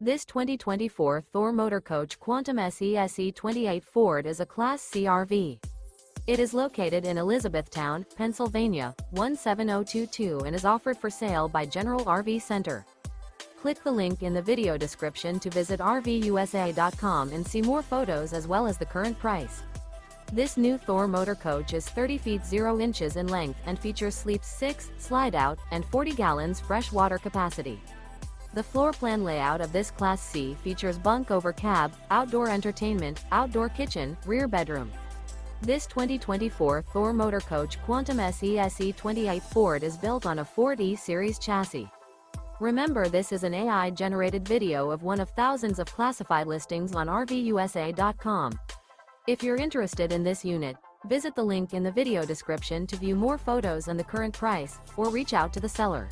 This 2024 Thor Motor Coach Quantum SE/SE28 Ford is a Class C RV. It is located in Elizabethtown, Pennsylvania, 17022 and is offered for sale by General RV Center. Click the link in the video description to visit RVUSA.com and see more photos as well as the current price. This new Thor Motor Coach is 30 feet 0 inches in length and features sleeps 6, slide-out, and 40 gallons fresh water capacity. The floor plan layout of this Class C features bunk over cab, outdoor entertainment, outdoor kitchen, rear bedroom. This 2024 Thor Motor Coach Quantum SE/SE28 Ford is built on a Ford E-Series chassis. Remember, this is an AI-generated video of one of thousands of classified listings on RVUSA.com. If you're interested in this unit, visit the link in the video description to view more photos and the current price, or reach out to the seller.